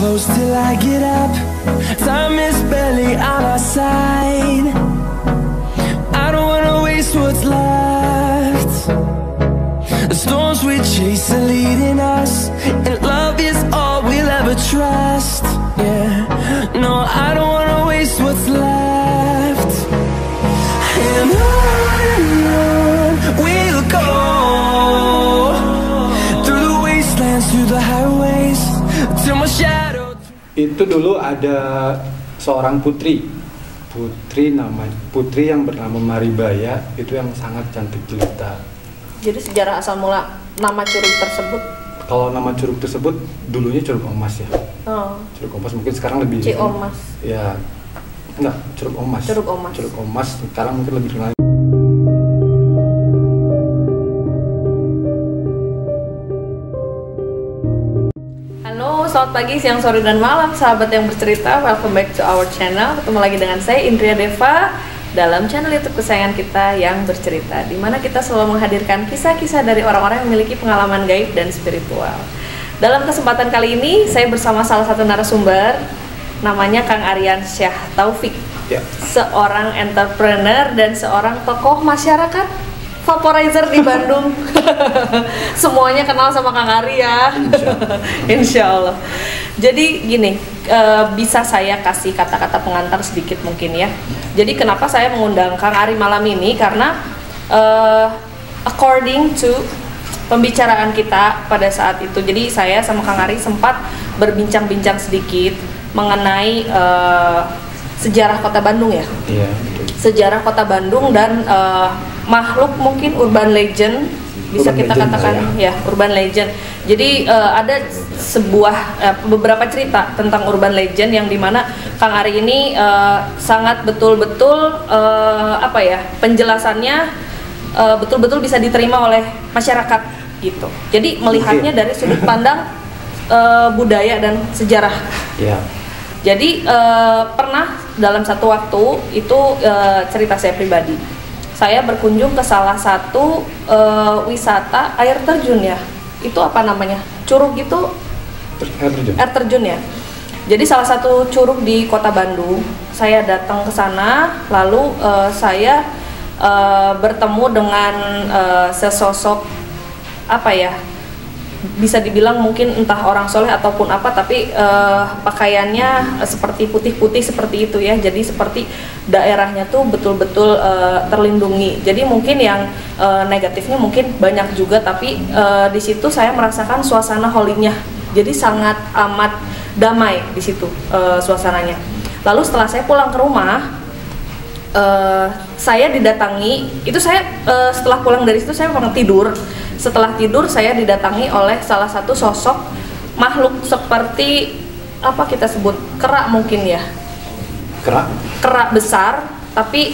close till I get up. Time is barely on our side. I don't wanna waste what's left. The storms we chase are leading us, and love is all we'll ever trust. Yeah, no, I don't wanna waste what's left. And on we'll go, through the wastelands, through the highways, till my shadow. Itu dulu ada seorang putri yang bernama Maribaya, itu yang sangat cantik jelita. Jadi sejarah asal mula nama curug tersebut? Kalau nama curug tersebut dulunya Curug Omas ya. Oh. Curug Omas mungkin sekarang lebih. Ciomas. Ya, enggak, Curug Omas. Curug Omas. Curug Omas sekarang mungkin lebih dikenal. Halo, selamat pagi, siang, sore, dan malam sahabat yang bercerita. Welcome back to our channel. Ketemu lagi dengan saya Indria Deva dalam channel YouTube kesayangan kita yang bercerita, di mana kita selalu menghadirkan kisah-kisah dari orang-orang yang memiliki pengalaman gaib dan spiritual. Dalam kesempatan kali ini saya bersama salah satu narasumber, namanya Kang Aryan Syah Taufik, seorang entrepreneur dan seorang tokoh masyarakat vaporizer di Bandung. Semuanya kenal sama Kang Ari ya. Insya Allah. Jadi gini, bisa saya kasih kata-kata pengantar sedikit mungkin ya. Jadi kenapa saya mengundang Kang Ari malam ini, karena according to pembicaraan kita pada saat itu, jadi saya sama Kang Ari sempat berbincang-bincang sedikit mengenai sejarah kota Bandung ya. Iya, betul. Sejarah kota Bandung dan makhluk mungkin urban legend, bisa kita katakan ya urban legend. Jadi ada beberapa cerita tentang urban legend yang dimana Kang Ari ini sangat betul-betul penjelasannya betul-betul bisa diterima oleh masyarakat gitu. Jadi melihatnya dari sudut pandang budaya dan sejarah. Iya. Jadi pernah dalam satu waktu itu, cerita saya pribadi, saya berkunjung ke salah satu wisata air terjun ya. Itu apa namanya? Curug gitu? Air terjun ya. Jadi salah satu curug di kota Bandung. Saya datang ke sana, lalu saya bertemu dengan sesosok bisa dibilang mungkin entah orang soleh ataupun apa, tapi pakaiannya seperti putih-putih seperti itu ya. Jadi seperti daerahnya tuh betul-betul terlindungi. Jadi mungkin yang negatifnya mungkin banyak juga, tapi di situ saya merasakan suasana holinya. Jadi sangat amat damai di situ suasananya. Lalu setelah saya pulang ke rumah, saya didatangi. Itu saya setelah pulang dari situ saya memang tidur. Setelah tidur saya didatangi oleh salah satu sosok makhluk seperti apa kita sebut, kera mungkin ya. Kera besar, tapi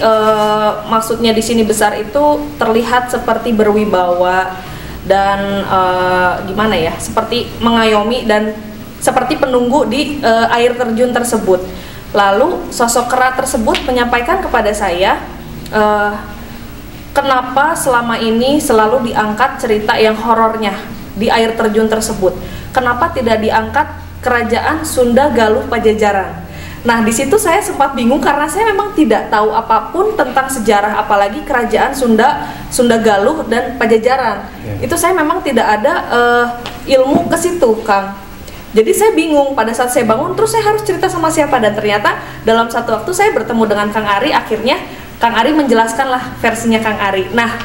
maksudnya di sini besar itu terlihat seperti berwibawa dan gimana ya, seperti mengayomi dan seperti penunggu di air terjun tersebut. Lalu sosok kera tersebut menyampaikan kepada saya, kenapa selama ini selalu diangkat cerita yang horornya di air terjun tersebut? Kenapa tidak diangkat kerajaan Sunda Galuh Pajajaran? Nah, di situ saya sempat bingung karena saya memang tidak tahu apapun tentang sejarah, apalagi kerajaan Sunda Galuh dan Pajajaran. Itu saya memang tidak ada ilmu ke situ, Kang. Jadi saya bingung pada saat saya bangun, terus saya harus cerita sama siapa, dan ternyata dalam satu waktu saya bertemu dengan Kang Ari. Akhirnya Kang Ari menjelaskanlah versinya Kang Ari. Nah,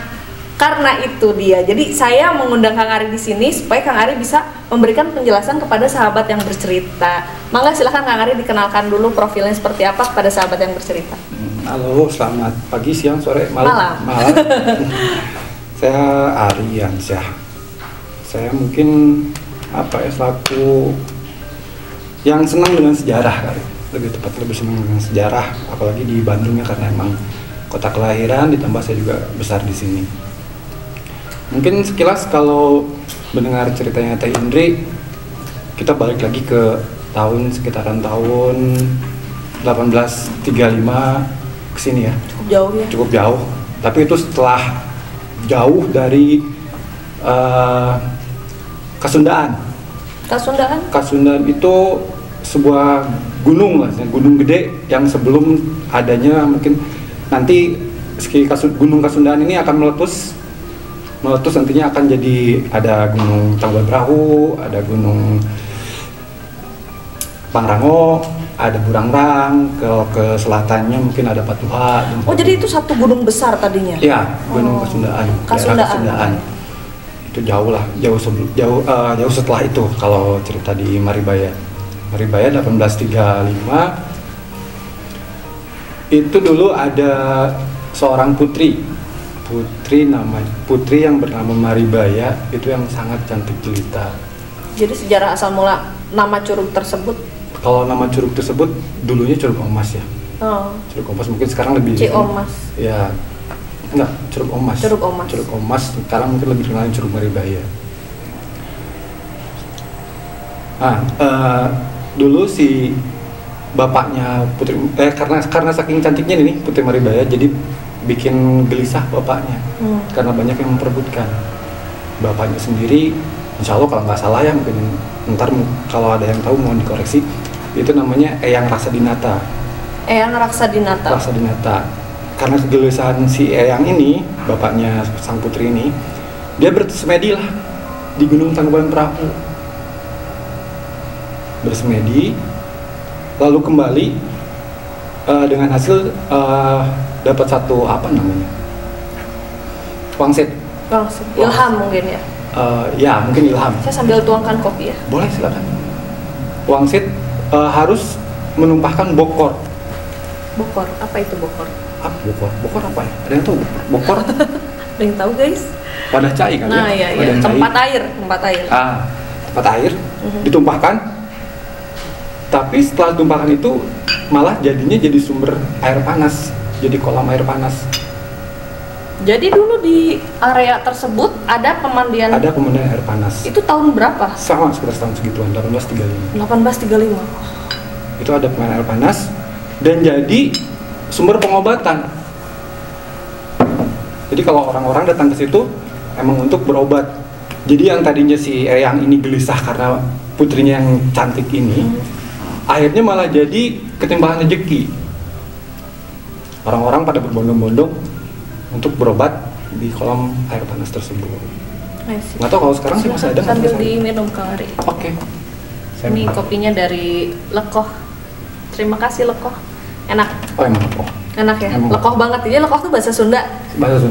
karena itu dia. Jadi saya mengundang Kang Ari di sini supaya Kang Ari bisa memberikan penjelasan kepada sahabat yang bercerita. Mangga silakan Kang Ari dikenalkan dulu profilnya seperti apa kepada sahabat yang bercerita. Halo, selamat pagi, siang, sore, malam. Saya Aryan Syah. Saya mungkin selaku yang senang dengan sejarah kali. Lebih senang dengan sejarah, apalagi di Bandung ya, karena emang kota kelahiran, ditambah saya juga besar di sini. Mungkin sekilas kalau mendengar ceritanya Teh Indri, kita balik lagi ke sekitaran tahun 1835 ke sini ya. Cukup jauh ya. Cukup jauh. Tapi itu setelah jauh dari Kasundaan. Kasundaan? Kasundaan itu sebuah gunung lah, gunung gede yang sebelum adanya mungkin nanti gunung Kasundaan ini akan meletus nantinya akan jadi ada gunung Tangkuban Perahu, ada gunung Pangrango, ada Burangrang, ke selatannya mungkin ada Patuha. Oh, jadi itu satu gunung besar tadinya? Iya, gunung Kasundaan. Daerah Kasundaan. Itu jauh setelah itu kalau cerita di Maribaya 1835 itu dulu ada seorang putri yang bernama Maribaya, itu yang sangat cantik jelita. Jadi sejarah asal mula nama curug tersebut? Kalau nama curug tersebut dulunya Curug Omas ya. Curug Omas, mungkin sekarang lebih Omas. Ya, enggak, Curug Omas. Curug Omas sekarang mungkin lebih dikenal Curug Maribaya. Dulu si bapaknya Putri karena saking cantiknya nih Putri Maribaya, jadi bikin gelisah bapaknya karena banyak yang memperebutkan. Bapaknya sendiri, insya Allah kalau nggak salah ya, mungkin ntar kalau ada yang tahu mohon dikoreksi, itu namanya Eyang Raksadinata. Karena kegelisahan si Eyang ini, bapaknya sang putri ini, dia bersemedi lah di Gunung Tangkuban Perahu. Bersemedi, lalu kembali dengan hasil dapat satu wangsit. Ilham mungkin ya? Ya, mungkin ilham. Saya sambil tuangkan kopi ya? Boleh, silakan. Wangsit harus menumpahkan bokor. Bokor? Apa itu bokor? Bokor? Bokor apa ya? Ada yang tahu? Bokor? Ada yang tahu guys? Wadah cai kan nah, ya? Iya. Tempat air. Tempat air ditumpahkan. Tapi setelah tumpahan itu malah jadinya jadi sumber air panas, jadi kolam air panas. Jadi dulu di area tersebut ada pemandian air panas. Itu tahun berapa? Sama sekitar tahun segituan, 1835. Itu ada pemandian air panas dan jadi sumber pengobatan. Jadi kalau orang-orang datang ke situ emang untuk berobat. Jadi yang tadinya si Eyang ini gelisah karena putrinya yang cantik ini, akhirnya malah jadi ketimpahan rezeki. Orang-orang pada berbondong-bondong untuk berobat di kolam air panas tersebut. Nggak tahu kalau sekarang sih masih ada. Sambil diminum Kang Ari. Oke. Ini kopinya dari Lekoh. Terima kasih Lekoh. Enak. Oh, emang Lekoh. Enak ya. Emang Lekoh banget. Jadi Lekoh tuh bahasa Sunda.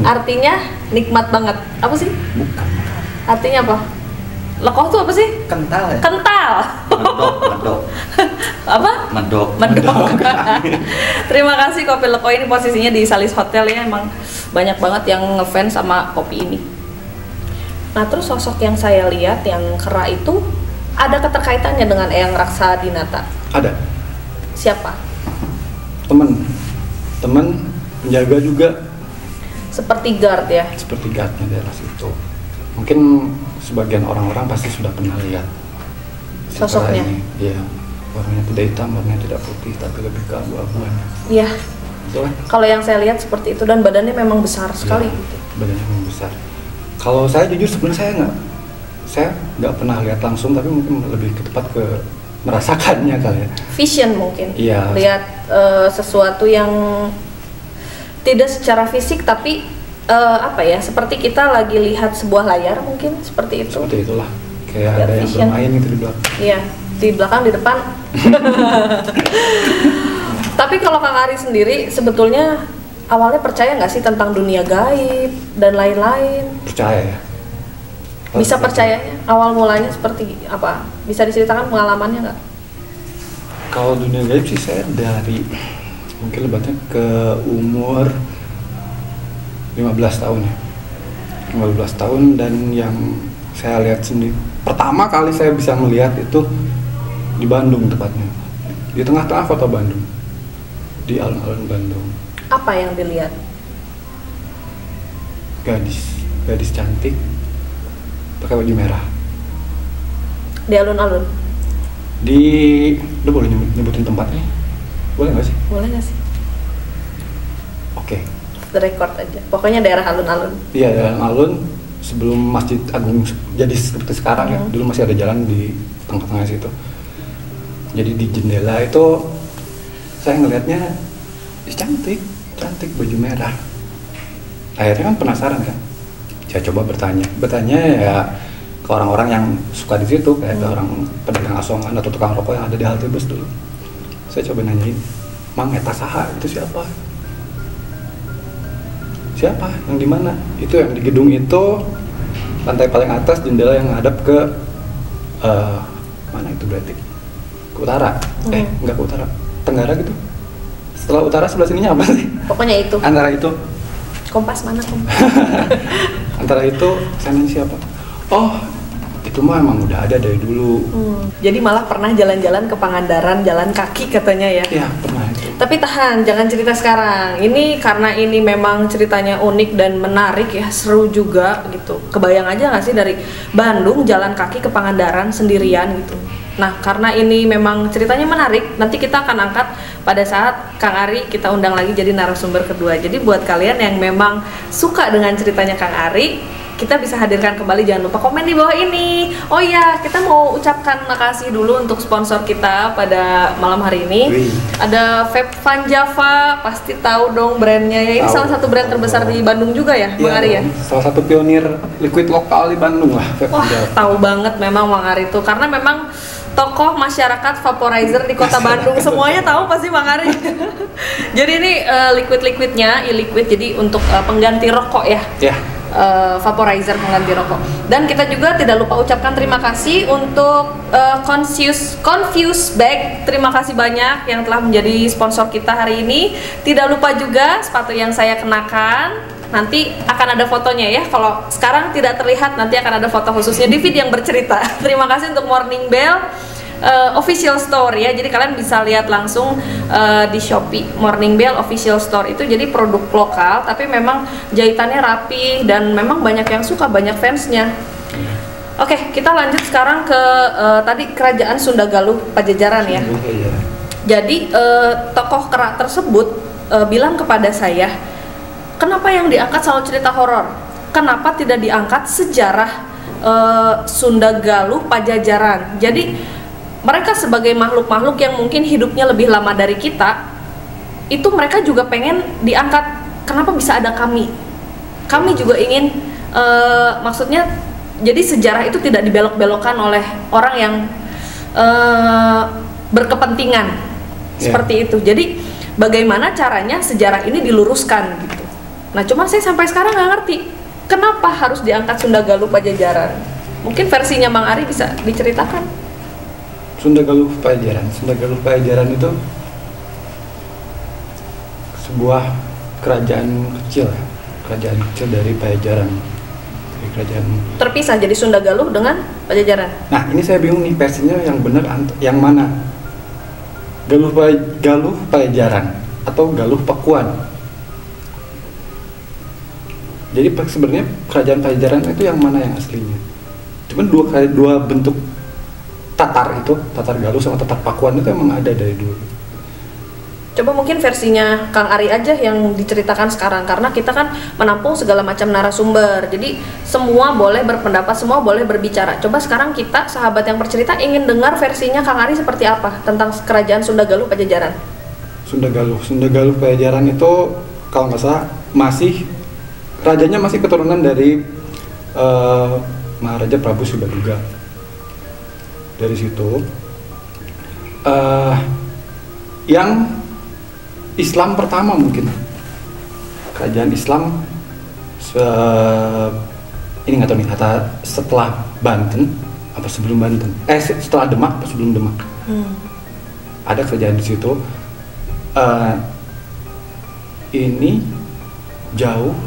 Artinya nikmat banget. Apa sih? Bukan. Artinya apa? Lekoh tuh apa sih? Kental ya? Kental. Medok. Apa? Medok. Terima kasih kopi Lekoh ini posisinya di Salis Hotel ya, emang banyak banget yang ngefans sama kopi ini. Nah, terus sosok yang saya lihat yang kera itu ada keterkaitannya dengan Eyang Raksadinata? Ada. Siapa? Temen penjaga juga. Seperti guard ya? Seperti guardnya daerah situ. Mungkin sebagian orang-orang pasti sudah pernah lihat sosoknya. Iya, warnanya tidak hitam, warnanya tidak putih, tapi lebih ke abu-abuan. Iya. Betul kan? Kalau yang saya lihat seperti itu, dan badannya memang besar sekali. Ya, badannya memang besar. Kalau saya jujur sebenarnya saya nggak pernah lihat langsung, tapi mungkin lebih tepat ke merasakannya kali ya. Vision mungkin. Iya. Lihat sesuatu yang tidak secara fisik, tapi seperti kita lagi lihat sebuah layar mungkin, seperti itu. Seperti itulah, kayak ada yang bermain gitu di belakang. Iya, di belakang, di depan. Tapi kalau Kang Ari sendiri sebetulnya awalnya percaya nggak sih tentang dunia gaib dan lain-lain? Percaya ya. Bisa percayanya? Awal mulanya seperti apa? Bisa diceritakan pengalamannya nggak? Kalau dunia gaib sih saya dari mungkin lebatnya ke umur 15 tahun ya. 15 tahun, dan yang saya lihat sendiri pertama kali saya bisa melihat itu di Bandung, tepatnya di tengah-tengah kota Bandung, di alun-alun Bandung. Apa yang dilihat? Gadis cantik pakai baju merah di alun-alun. Lu boleh nyebutin tempatnya? Boleh nggak sih? Boleh nggak sih? Oke. Record aja. Pokoknya daerah alun-alun. Iya, daerah alun sebelum Masjid Agung jadi seperti sekarang ya. Dulu masih ada jalan di tengah-tengah situ. Jadi di jendela itu saya ngelihatnya cantik baju merah. Akhirnya kan penasaran kan, saya coba bertanya ya ke orang-orang yang suka di situ, kayak ada orang pedagang asongan atau tukang rokok yang ada di halte bus dulu. Saya coba nanyain, Mang eta saha, itu siapa? Siapa? Yang di mana? Itu yang di gedung itu, lantai paling atas, jendela yang ngadap ke mana itu berarti? Ke utara? Enggak ke utara, tenggara gitu. Setelah utara sebelah sininya apa sih? Pokoknya itu. Antara itu. Kompas mana kompas? Antara itu saya nanya siapa? Oh, itu mah emang udah ada dari dulu. Jadi malah pernah jalan-jalan ke Pangandaran, jalan kaki katanya ya? Iya, pernah itu. Tapi tahan, jangan cerita sekarang. Ini karena ini memang ceritanya unik dan menarik ya, seru juga gitu. Kebayang aja nggak sih dari Bandung jalan kaki ke Pangandaran sendirian gitu. Nah, karena ini memang ceritanya menarik, nanti kita akan angkat pada saat Kang Ari kita undang lagi jadi narasumber kedua. Jadi buat kalian yang memang suka dengan ceritanya Kang Ari, kita bisa hadirkan kembali, jangan lupa komen di bawah ini. Oh iya, kita mau ucapkan makasih dulu untuk sponsor kita pada malam hari ini. Ada Vape Van Java, pasti tahu dong brandnya ya. Ini salah satu brand terbesar di Bandung juga ya, Bang Ari ya? Salah satu pionir liquid lokal di Bandung lah. Wah, tahu banget memang Bang Ari itu, karena memang tokoh masyarakat vaporizer di kota Bandung semuanya tahu pasti Bang Ari. Jadi ini liquid-liquidnya, e-liquid, jadi untuk pengganti rokok ya. Ya. Vaporizer pengganti rokok. Dan kita juga tidak lupa ucapkan terima kasih untuk Confuse Bag. Terima kasih banyak yang telah menjadi sponsor kita hari ini. Tidak lupa juga sepatu yang saya kenakan, nanti akan ada fotonya ya. Kalau sekarang tidak terlihat, nanti akan ada foto khususnya di feed yang bercerita. Terima kasih untuk Morning Bell official store ya. Jadi kalian bisa lihat langsung di Shopee Morning Bell official store. Itu jadi produk lokal tapi memang jahitannya rapi dan memang banyak yang suka, banyak fansnya. Oke, kita lanjut sekarang ke tadi Kerajaan Sunda Galuh Pajajaran ya. Jadi tokoh kerak tersebut bilang kepada saya, kenapa yang diangkat selalu cerita horor? Kenapa tidak diangkat sejarah Sunda Galuh Pajajaran? Jadi mereka sebagai makhluk-makhluk yang mungkin hidupnya lebih lama dari kita, itu mereka juga pengen diangkat. Kenapa bisa ada kami? Kami juga ingin, maksudnya, jadi sejarah itu tidak dibelok-belokkan oleh orang yang berkepentingan seperti itu. Jadi bagaimana caranya sejarah ini diluruskan gitu. Nah, cuma saya sampai sekarang nggak ngerti kenapa harus diangkat Sunda Galuh Pajajaran. Mungkin versinya Mang Ari bisa diceritakan. Sunda Galuh Pajajaran. Sunda Galuh Pajajaran itu sebuah kerajaan kecil dari Pajajaran. Kerajaan terpisah, jadi Sunda Galuh dengan Pajajaran. Nah, ini saya bingung nih versinya yang benar yang mana? Galuh Pajajaran atau Galuh Pakuan? Jadi sebenarnya kerajaan Pajajaran itu yang mana yang aslinya? Cuman dua bentuk Tatar itu, Tatar Galuh sama Tatar Pakuan itu emang ada dari dulu. Coba mungkin versinya Kang Ari aja yang diceritakan sekarang, karena kita kan menampung segala macam narasumber. Jadi semua boleh berpendapat, semua boleh berbicara. Coba sekarang kita, sahabat yang bercerita, ingin dengar versinya Kang Ari seperti apa tentang kerajaan Sunda Galuh Pajajaran. Sunda Galuh Pajajaran itu kalau nggak salah rajanya masih keturunan dari Maharaja Prabu Subbaduga. Dari situ yang Islam pertama mungkin kerajaan Islam ini nggak tahu nih, kata setelah Banten apa sebelum Banten, setelah Demak apa sebelum Demak, ada kerajaan di situ. Ini jauh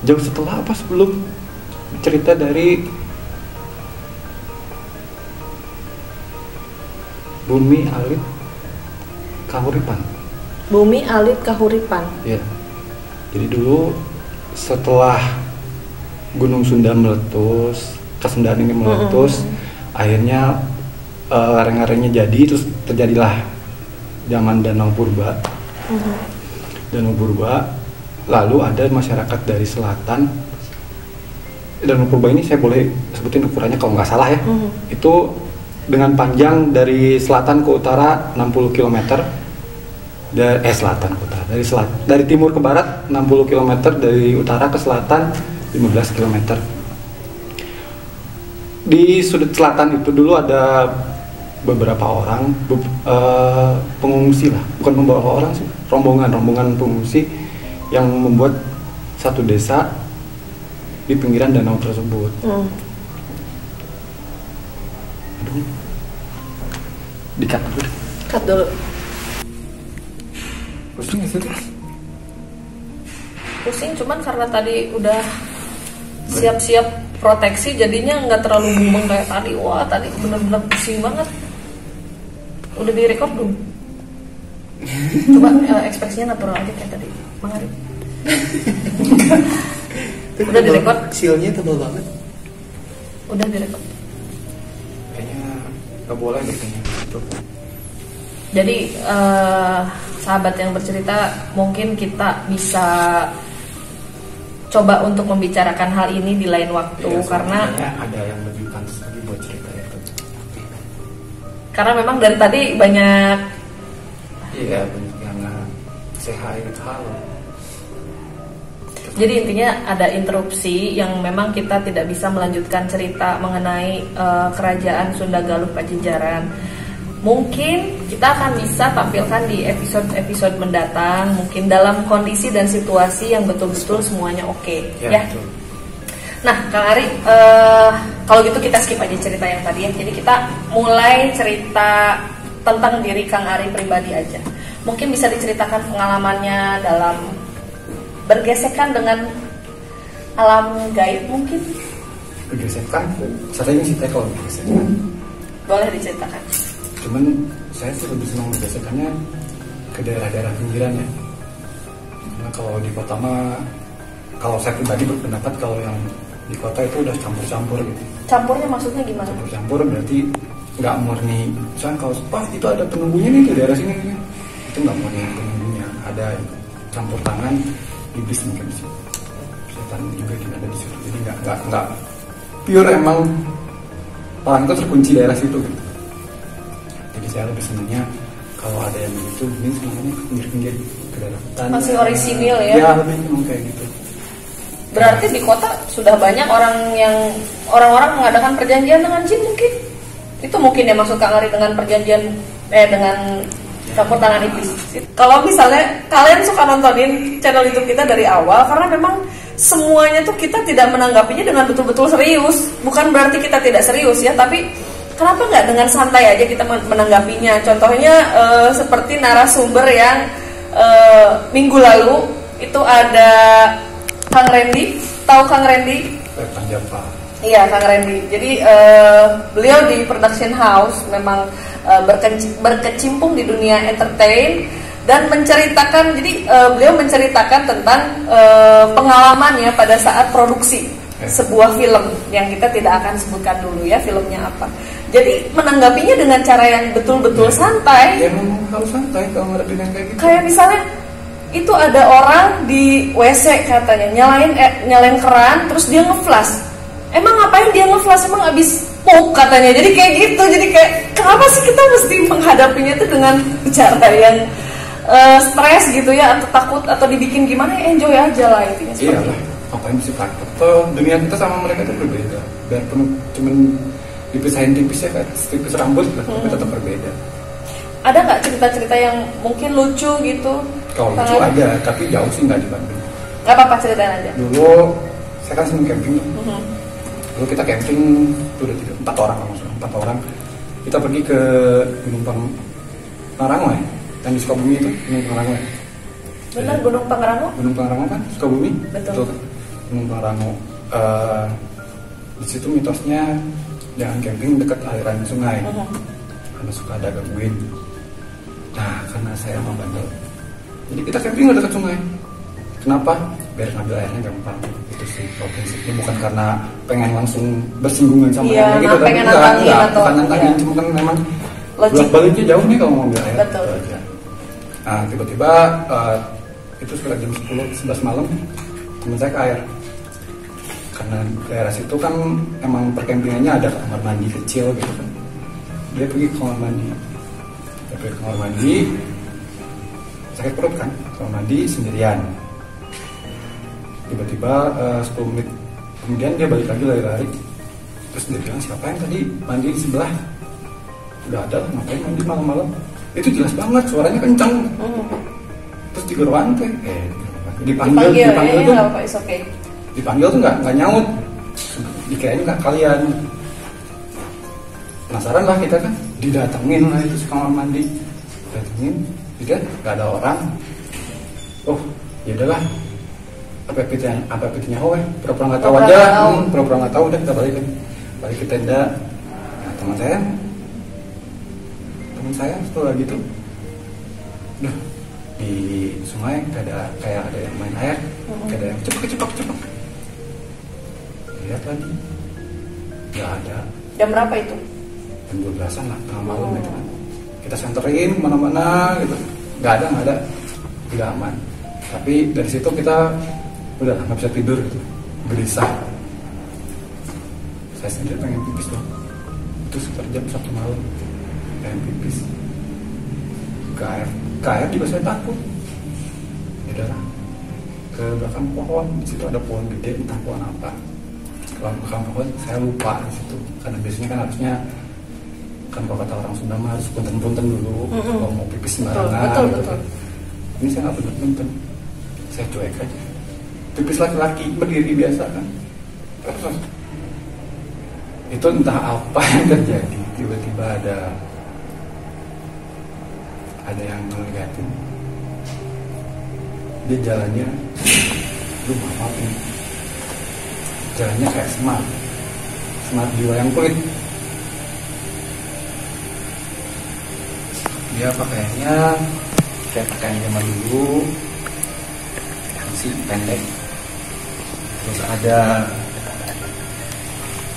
setelah apa sebelum cerita dari Bumi Alit Kahuripan. Bumi Alit Kahuripan. Ya. Jadi dulu setelah Gunung Sunda meletus, Kesundaan ini meletus, akhirnya lereng-lerengnya jadi, terus terjadilah zaman Danau Purba. Danau Purba, lalu ada masyarakat dari selatan. Danau Purba ini saya boleh sebutin ukurannya kalau nggak salah ya, itu dengan panjang dari selatan ke utara 60 km. Selatan ke utara. Dari timur ke barat 60 km, dari utara ke selatan 15 km. Di sudut selatan itu dulu ada beberapa orang pengungsi lah, bukan beberapa orang sih, rombongan pengungsi yang membuat satu desa di pinggiran danau tersebut. Aduh, dikat dulu. Cut dulu. Pusing nggak sih tuh? Pusing, cuman karena tadi udah siap-siap proteksi jadinya nggak terlalu booming kayak tadi. Wah, tadi bener-bener pusing banget. Udah direkord belum? Coba ekspresinya natural aja kayak tadi, Bang Ari. Udah direkord? Silnya tebal banget. Udah direkord. Kayaknya nggak boleh deh kayaknya. Jadi sahabat yang bercerita, mungkin kita bisa coba untuk membicarakan hal ini di lain waktu, karena ada yang lebih pantas lagi buat cerita itu. Karena memang dari tadi banyak yang sehat halo. Jadi intinya ada interupsi yang memang kita tidak bisa melanjutkan cerita mengenai kerajaan Sunda Galuh Pajajaran. Mungkin kita akan bisa tampilkan di episode-episode mendatang, mungkin dalam kondisi dan situasi yang betul-betul semuanya oke, ya. Betul. Nah, Kang Ari, kalau gitu kita skip aja cerita yang tadi ya. Jadi kita mulai cerita tentang diri Kang Ari pribadi aja. Mungkin bisa diceritakan pengalamannya dalam bergesekan dengan alam gaib mungkin. Bergesekan, saya sih kalau bergesekan. Boleh diceritakan. Cuman saya sih lebih senang bergesekannya ke daerah-daerah pinggiran ya. Karena kalau di kota mah, kalau saya pribadi berpendapat kalau yang di kota itu udah campur-campur gitu. Campurnya maksudnya gimana? Campur-campur berarti nggak murni. Misalnya kalau itu ada penunggunya nih di daerah sini, itu nggak murni penunggunya. Ada campur tangan iblis mungkin sih. Setan juga ada di situ. Jadi nggak pure emang orang itu terkunci daerah situ gitu. Jadi saya lebih senangnya kalau ada yang begitu, ini semuanya pinggir-pinggir ke daerah hutan. Masih orisinil ya? Ya lebih memang kayak gitu. Berarti di kota sudah banyak orang-orang mengadakan perjanjian dengan jin mungkin? Itu mungkin ya maksud Kang Ari dengan perjanjian dengan campur tangan iblis. Kalau misalnya kalian suka nontonin channel YouTube kita dari awal, karena memang semuanya tuh kita tidak menanggapinya dengan betul-betul serius. Bukan berarti kita tidak serius ya, tapi kenapa nggak dengan santai aja kita menanggapinya? Contohnya seperti narasumber yang minggu lalu itu ada Kang Randy. Tahu Kang Randy? Iya, Kang Randy. Jadi beliau di production house memang berkecimpung di dunia entertain dan menceritakan. Jadi beliau menceritakan tentang pengalamannya pada saat produksi sebuah film yang kita tidak akan sebutkan dulu ya filmnya apa. Jadi menanggapinya dengan cara yang betul-betul santai. Ya memang harus santai kalau ngadepin yang kayak gitu. Kayak misalnya itu ada orang di WC katanya nyalain keran terus dia ngeflash. Emang ngapain dia ngeflash? Emang abis pup katanya. Jadi kayak gitu. Jadi kayak kenapa sih kita mesti menghadapinya itu dengan cara yang stres gitu ya, atau takut atau dibikin gimana, ya enjoy aja lah intinya seperti itu. Apa yang mesti takut? Dunia kita sama mereka itu berbeda. Biarpun cuman dipisahin tipis ya kan, tipis rambut lah, tapi tetap berbeda. Ada nggak cerita-cerita yang mungkin lucu gitu? Kalau lucu aja, tapi jauh sih nggak di Bandung. Nggak apa-apa, ceritain aja. Dulu saya kan seneng camping. Dulu kita camping itu udah 4 orang maksudnya 4 orang. Kita pergi ke Gunung Pangrango ya, yang di Sukabumi itu Gunung Pangrango ya. Benar, Gunung Pangrango? Gunung Pangrango kan Sukabumi. Betul. Gunung Pangrango. Di situ mitosnya jangan camping dekat aliran sungai, karena suka ada gangguin. Nah, karena saya mau bandel, jadi kita camping dekat sungai. Kenapa? Biar ngambil airnya gampang. Itu sih prinsipnya, bukan karena pengen langsung bersinggungan sama yang gitu, pengen nantangin atau bukan nantangin, cuma kan memang logik baliknya jauh nih kalau mau ngambil air. Betul. Aja. Nah, tiba-tiba itu sekitar jam 10-11 malam teman saya ke air. Karena daerah situ kan emang perkempingannya ada kamar mandi kecil gitu kan. dia pergi ke kamar mandi. Dia pergi ke kamar mandi, sakit perut kan, kamar mandi sendirian. Tiba-tiba 10 menit kemudian dia balik lagi lari-lari. Terus dia bilang, siapa yang tadi mandi di sebelah? Udah ada lah, ngapain mandi malam-malam? Itu jelas banget, suaranya kencang. Terus digorok lantai, dipanggil tuh, okay. Dipanggil tuh nggak nyaut, dikirain nggak kalian. Penasaran lah kita kan, didatengin lah itu si kamar mandi, datengin, tidak nggak ada orang. Oh, ya udahlah, apa pitnya pura-pura nggak tahu aja, pura-pura nggak tahu, udah kita balik ke tenda. Nah, teman saya setelah gitu, udah di sungai kayak ada yang main air, kayak ada yang cepak. Lihat lagi, nggak ada. Jam berapa itu? Jam 12-an lah, tengah malam itu kan. Kita senterin mana-mana gitu, nggak ada, tidak aman. Tapi dari situ kita udah nggak bisa tidur gitu, gelisah. Saya sendiri pengen pipis dong. Itu sekitar jam 1 malam, pengen pipis. Ke air juga saya takut. Ya udahlah, ke belakang pohon, di situ ada pohon gede, entah pohon apa. Kalau belakang pohon saya lupa di situ, karena biasanya kan harusnya kan kalau kata orang Sunda mah harus punten-punten dulu kalau mau pipis sembarangan. Betul. Ini saya nggak punten-punten, saya cuek aja. Pipis laki-laki berdiri biasa kan. Terus itu entah apa yang terjadi, tiba-tiba ada yang ngeliatin. Dia jalannya, maaf nih, jalannya kayak smart di wayang kulit. Dia pakaiannya kayak pakaian zaman dulu, masih pendek. Terus ada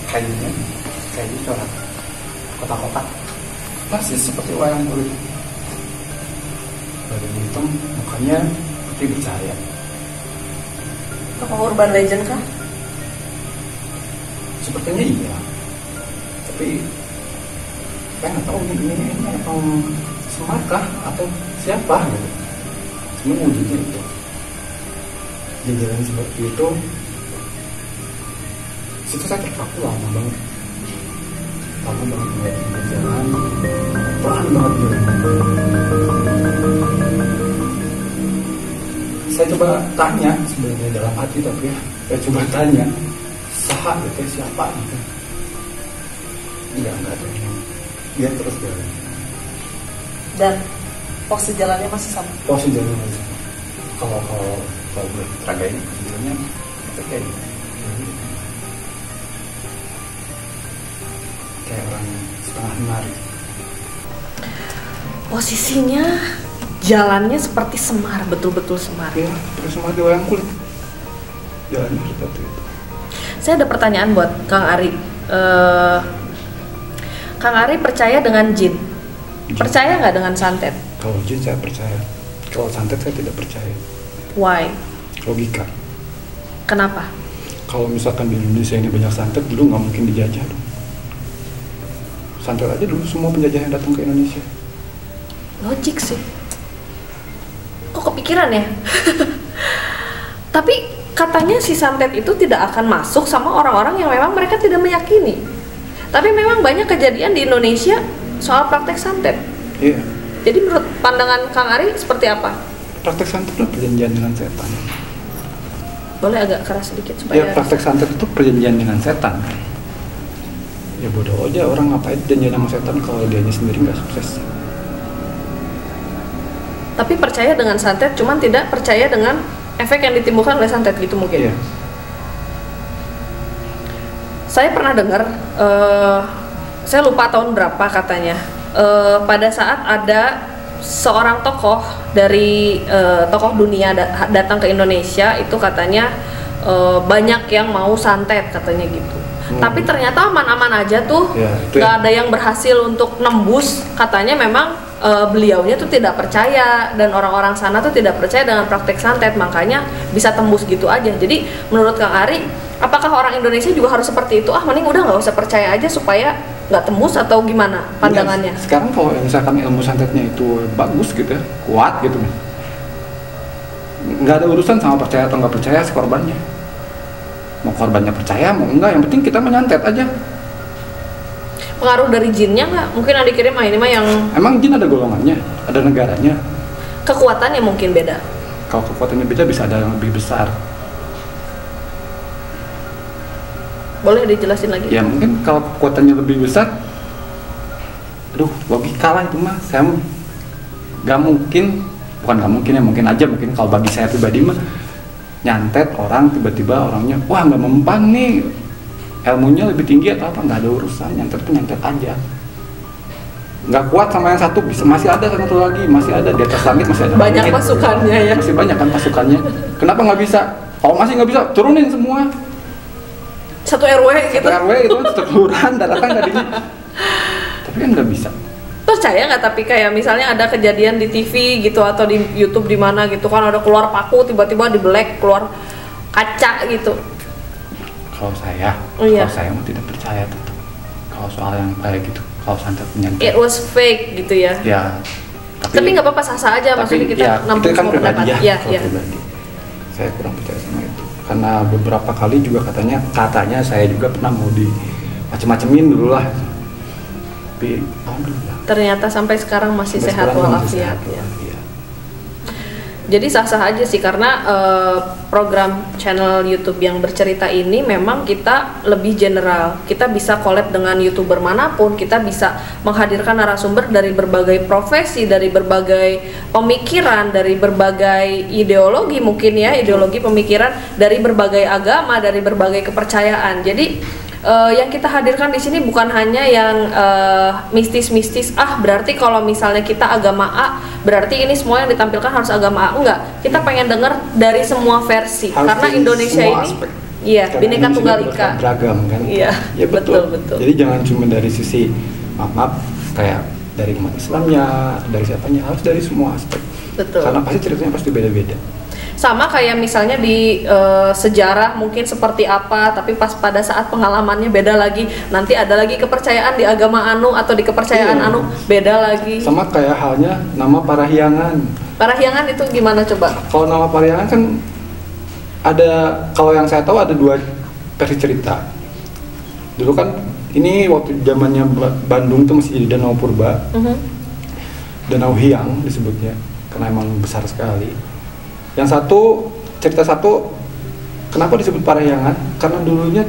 kayunya, kayu corak, kotak-kotak, masih seperti wayang kulit. Badan hitam, mukanya seperti bercahaya. Tokoh urban legend kah? Sepertinya iya, tapi saya nggak tahu ini emang Semar kah atau siapa gitu. Ini wujudnya itu. Di jalan seperti itu, situ saya terpaku lama banget melihat berjalan pelan banget jalan. Saya coba tanya sebenarnya dalam hati, tapi saya coba tanya saha gitu, siapa gitu. Enggak ada yang dia terus jalan. Dan posisi jalannya masih sama. Posisi jalannya masih sama. Kalau gue teragain jalannya itu kayak gitu. Kayak orang setengah menari. Posisinya jalannya seperti Semar, betul-betul Semar. Ya, terus Semar di wayang kulit. Jalannya seperti itu. Saya ada pertanyaan buat Kang Ari. Kang Ari percaya dengan jin? Percaya nggak dengan santet? Kalau jin saya percaya. Kalau santet saya tidak percaya. Why? Logika. Kenapa? Kalau misalkan di Indonesia ini banyak santet, dulu nggak mungkin dijajah dong. Santet aja dulu semua penjajah yang datang ke Indonesia. Logik sih. Kok kepikiran ya? Tapi katanya si santet itu tidak akan masuk sama orang-orang yang memang mereka tidak meyakini. Tapi memang banyak kejadian di Indonesia soal praktek santet. Iya. Jadi menurut pandangan Kang Ari seperti apa? Praktek santet itu perjanjian dengan setan. Boleh agak keras sedikit supaya. Ya, praktek santet itu perjanjian dengan setan. Ya bodoh aja orang ngapain janjian sama setan kalau dianya sendiri nggak sukses. Tapi percaya dengan santet, cuman tidak percaya dengan efek yang ditimbulkan oleh santet gitu mungkin. Iya. Saya pernah dengar, saya lupa tahun berapa katanya, pada saat ada seorang tokoh dari tokoh dunia datang ke Indonesia, itu katanya banyak yang mau santet katanya gitu. Tapi ternyata aman-aman aja tuh, nggak ada yang berhasil untuk nembus. Katanya memang beliaunya tuh tidak percaya dan orang-orang sana tuh tidak percaya dengan praktek santet, makanya bisa tembus gitu aja. Jadi menurut Kang Ari, apakah orang Indonesia juga harus seperti itu? Mending udah nggak usah percaya aja supaya nggak tembus atau gimana pandangannya? Ya, sekarang kalau misalkan ilmu santetnya itu bagus gitu ya, kuat gitu, nggak ada urusan sama percaya atau nggak percaya si korbannya. Mau korbannya percaya mau enggak, yang penting kita menyantet aja. Pengaruh dari jinnya nggak? Mungkin ada dikirim ini mah yang emang jin ada golongannya, ada negaranya. Kekuatannya mungkin beda. Kalau kekuatannya beda bisa ada yang lebih besar. Boleh dijelasin lagi? Ya mungkin kalau kekuatannya lebih besar, aduh logika lah itu mah. Saya nggak mungkin, bukan nggak mungkin ya, mungkin aja, mungkin kalau bagi saya pribadi mah nyantet orang tiba-tiba orangnya wah nggak mempan nih, ilmunya lebih tinggi atau apa, nggak ada urusan. Nyantet tuh nyantet aja, nggak kuat sama yang satu, bisa masih ada satu lagi, masih ada di atas langit, masih ada Banyak langit. pasukannya ya. Masih banyak kan pasukannya. Kenapa nggak bisa? Kalau masih nggak bisa, turunin semua. Satu RW gitu. RW itu satu kelurahan datang tadinya. Tapi kan nggak bisa. Percaya nggak? Tapi kayak misalnya ada kejadian di TV gitu atau di YouTube di mana gitu kan, ada keluar paku tiba-tiba di black keluar kaca gitu. Kalau saya, Iya. kalau saya mah tidak percaya tetap. Kalau soal yang kayak gitu, kalau santet menyantet. It was fake gitu ya. Ya. Tapi nggak apa-apa, sah-sah aja, maksudnya kita ya, nampung itu kan semua pribadi pendapat. ya. Iya, Kalau iya. pribadi. Saya kurang percaya sama itu. Karena beberapa kali juga katanya saya juga pernah mau di macem-macemin dulu lah. Tapi alhamdulillah. Ternyata sampai sekarang masih Sampai sehat sekarang masih walafiat sehat ya. walafiat. Jadi sah-sah aja sih, karena program channel YouTube yang bercerita ini memang kita lebih general. Kita bisa collab dengan YouTuber manapun, kita bisa menghadirkan narasumber dari berbagai profesi, dari berbagai pemikiran, dari berbagai ideologi mungkin ya, ideologi pemikiran, dari berbagai agama, dari berbagai kepercayaan. Jadi yang kita hadirkan di sini bukan hanya yang mistis-mistis. Berarti kalau misalnya kita agama A, berarti ini semua yang ditampilkan harus agama A. Enggak, kita pengen dengar dari semua versi. Harus Karena dari Indonesia semua ini, aspek. iya, Karena bineka Indonesia tunggal ini ika. beragam kan. Iya, Ya betul. betul. Jadi jangan cuma dari sisi maaf kayak dari umat Islamnya, dari siapanya, harus dari semua aspek. Betul. Karena pasti ceritanya pasti beda-beda. Sama kayak misalnya di sejarah mungkin seperti apa, tapi pas pada saat pengalamannya beda lagi. Nanti ada lagi kepercayaan di agama anu atau di kepercayaan Iya. anu beda lagi. Sama kayak halnya nama Parahyangan. Parahyangan itu gimana coba? Kalau nama Parahyangan kan ada, kalau yang saya tahu ada dua versi cerita. Dulu kan ini waktu zamannya Bandung tuh masih jadi Danau Purba, Danau Hyang disebutnya, karena emang besar sekali. Yang satu, cerita satu, kenapa disebut Parahyangan? Karena dulunya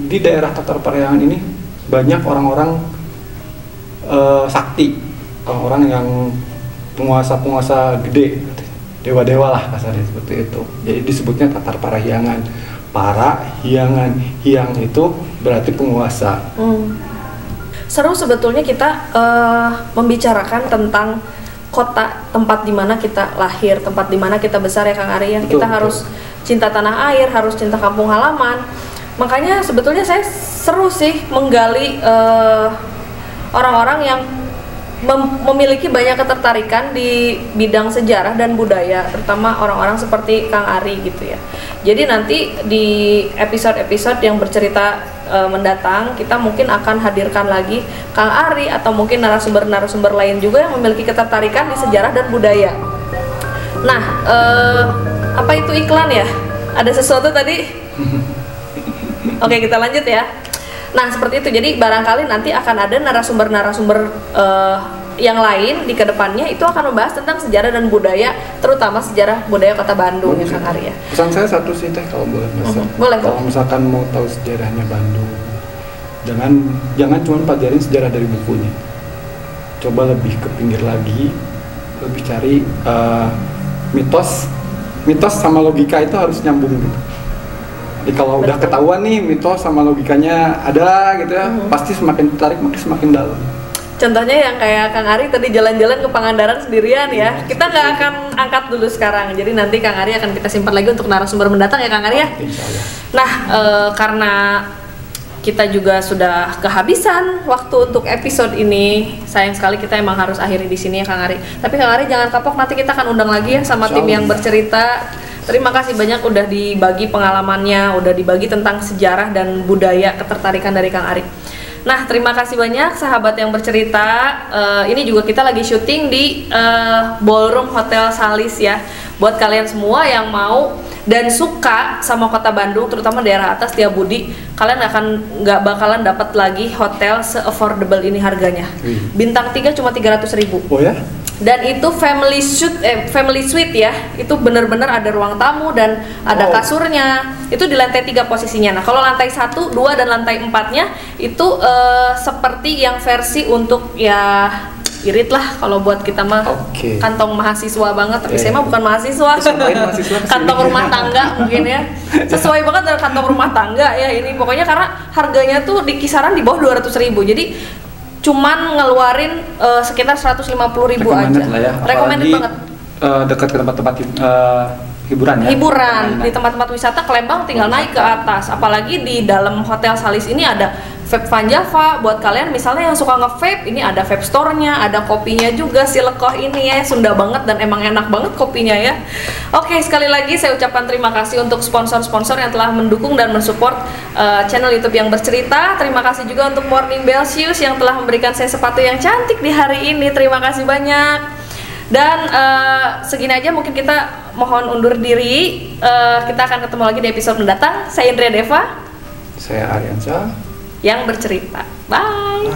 di daerah Tatar Parahyangan ini banyak orang-orang sakti, orang-orang yang penguasa-penguasa gede, dewa-dewa lah kasarnya seperti itu. Jadi disebutnya Tatar Parahyangan. Parahyangan, hyang itu berarti penguasa. Seru sebetulnya kita membicarakan tentang kota, tempat di mana kita lahir, tempat di mana kita besar ya Kang Ari ya. Betul, Kita harus cinta tanah air, harus cinta kampung halaman. Makanya sebetulnya saya seru sih menggali orang-orang yang memiliki banyak ketertarikan di bidang sejarah dan budaya, terutama orang-orang seperti Kang Ari gitu ya. Jadi nanti di episode-episode yang bercerita mendatang, kita mungkin akan hadirkan lagi Kang Ari atau mungkin narasumber-narasumber lain juga yang memiliki ketertarikan di sejarah dan budaya. Nah, apa itu iklan ya? Ada sesuatu tadi? Oke, kita lanjut ya. Nah, seperti itu. Jadi barangkali nanti akan ada narasumber-narasumber yang lain di kedepannya itu akan membahas tentang sejarah dan budaya, terutama sejarah budaya Kota Bandung ya Kang Ari ya. Pesan saya satu sih Teh, kalau boleh masuk. Boleh. Kalau misalkan mau tahu sejarahnya Bandung, jangan cuma pelajarin sejarah dari bukunya. Coba lebih ke pinggir lagi, lebih cari mitos sama logika itu harus nyambung gitu. Jadi kalau udah ketahuan nih mitos sama logikanya ada gitu ya, pasti semakin tertarik, makin semakin dalam. Contohnya yang kayak Kang Ari tadi jalan-jalan ke Pangandaran sendirian ya. Kita nggak akan angkat dulu sekarang. Jadi nanti Kang Ari akan kita simpan lagi untuk narasumber mendatang ya Kang Ari ya. Insya Allah. Nah, karena kita juga sudah kehabisan waktu untuk episode ini. Sayang sekali kita emang harus akhiri di sini ya Kang Ari. Tapi Kang Ari jangan kapok, nanti kita akan undang lagi ya sama tim yang bercerita. Terima kasih banyak udah dibagi pengalamannya, udah dibagi tentang sejarah dan budaya ketertarikan dari Kang Ari. Nah, terima kasih banyak sahabat yang bercerita. Ini juga kita lagi syuting di Ballroom Hotel Salis ya. Buat kalian semua yang mau dan suka sama kota Bandung, terutama daerah atas Setiabudi, kalian nggak bakalan dapat lagi hotel se-affordable ini harganya. Bintang 3 cuma 300.000. Oh ya? Dan itu family suite ya. Itu bener-bener ada ruang tamu dan ada kasurnya. Itu di lantai 3 posisinya. Nah, kalau lantai 1, 2 dan lantai 4-nya itu seperti yang versi untuk ya irit lah kalau buat kita mah. Kantong mahasiswa banget, tapi saya mah bukan mahasiswa. Kantong rumah tangga mungkin ya. Sesuai banget dengan kantong rumah tangga ya ini. Pokoknya karena harganya tuh di kisaran di bawah 200.000. Jadi cuman ngeluarin sekitar 150.000 aja. Ya. Recommended banget. Dekat ke tempat-tempat hiburan ya. Hiburan di tempat-tempat wisata Kelembang tinggal naik ke atas. Apalagi di dalam Hotel Salis ini ada vape Van Java. Buat kalian misalnya yang suka nge-vape, ini ada vape store-nya, ada kopinya juga si Lekoh ini ya, Sunda banget dan emang enak banget kopinya ya. Oke, sekali lagi saya ucapkan terima kasih untuk sponsor-sponsor yang telah mendukung dan mensupport channel YouTube yang bercerita. Terima kasih juga untuk Morning Bell Shoes yang telah memberikan saya sepatu yang cantik di hari ini. Terima kasih banyak. Dan segini aja mungkin kita mohon undur diri. Kita akan ketemu lagi di episode mendatang. Saya Indria Deva. Saya Aryansa yang bercerita. Bye.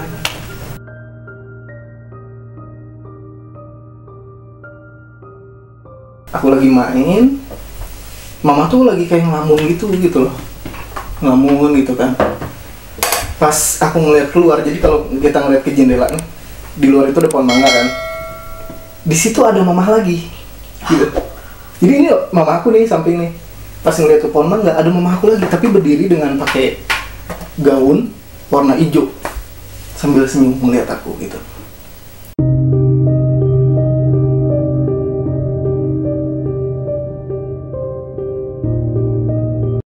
Aku lagi main, mama tuh lagi kayak ngelamun gitu loh, ngelamun gitu kan. Pas aku ngeliat keluar, jadi kalau kita ngeliat ke jendela nih, di luar itu ada pohon mangga kan. Di situ ada mama lagi, gitu. Jadi ini mama aku nih samping nih. Pas ngeliat ke pohon mangga ada mama aku lagi, tapi berdiri dengan pakai gaun warna hijau sambil senyum ngeliat aku gitu.